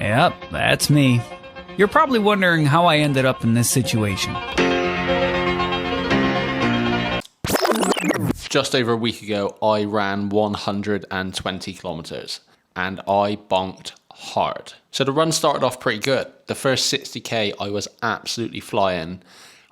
Yep, that's me. You're probably wondering how I ended up in this situation. Just over a week ago, I ran 120 kilometers and I bonked hard. So the run started off pretty good. The first 60k, I was absolutely flying.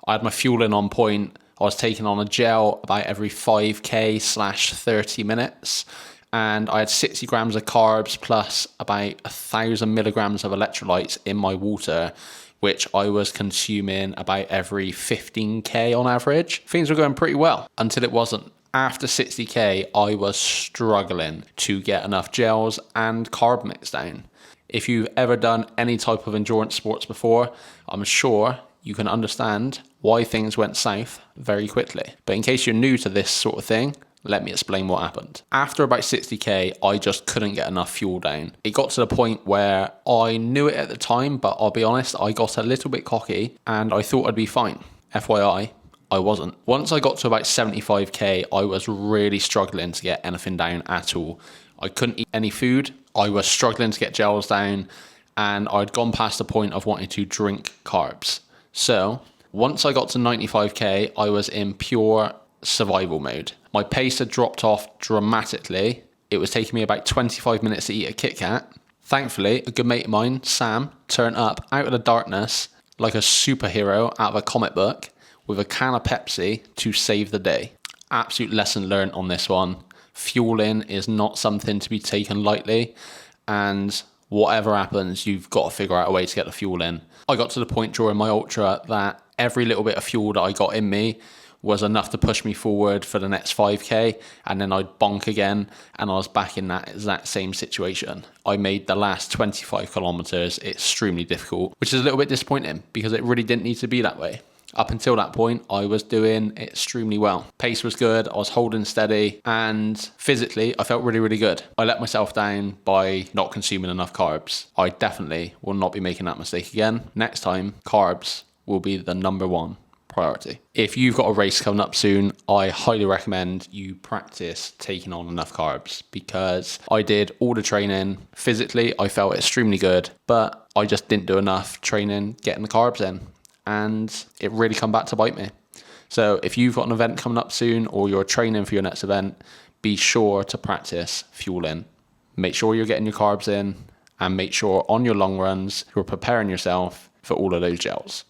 I had my fueling on point. I was taking on a gel about every 5k/30 minutes. And I had 60 grams of carbs plus about 1,000 milligrams of electrolytes in my water, which I was consuming about every 15k on average. Things were going pretty well until it wasn't. After 60k, I was struggling to get enough gels and carb mix down. If you've ever done any type of endurance sports before, I'm sure you can understand why things went south very quickly. But in case you're new to this sort of thing, let me explain what happened. After about 60k, I just couldn't get enough fuel down. It got to the point where I knew it at the time, but I'll be honest, I got a little bit cocky and I thought I'd be fine. FYI, I wasn't. Once I got to about 75k, I was really struggling to get anything down at all. I couldn't eat any food. I was struggling to get gels down and I'd gone past the point of wanting to drink carbs. So once I got to 95k, I was in pure survival mode. My pace had dropped off dramatically. It was taking me about 25 minutes to eat a Kit Kat. Thankfully, a good mate of mine, Sam, turned up out of the darkness like a superhero out of a comic book with a can of Pepsi to save the day. Absolute lesson learned on this one. Fueling is not something to be taken lightly, and whatever happens, you've got to figure out a way to get the fuel in. I got to the point during my ultra that every little bit of fuel that I got in me was enough to push me forward for the next 5k, and then I'd bonk again and I was back in that exact same situation. I made the last 25 kilometers extremely difficult, which is a little bit disappointing because it really didn't need to be that way. Up until that point, I was doing extremely well. Pace was good, I was holding steady, and physically, I felt really, really good. I let myself down by not consuming enough carbs. I definitely will not be making that mistake again. Next time, carbs will be the number one priority. If you've got a race coming up soon, I highly recommend you practice taking on enough carbs, because I did all the training. Physically, I felt extremely good, but I just didn't do enough training getting the carbs in, and it really come back to bite me. So if you've got an event coming up soon or you're training for your next event, be sure to practice fueling. Make sure you're getting your carbs in, and make sure on your long runs you're preparing yourself for all of those gels.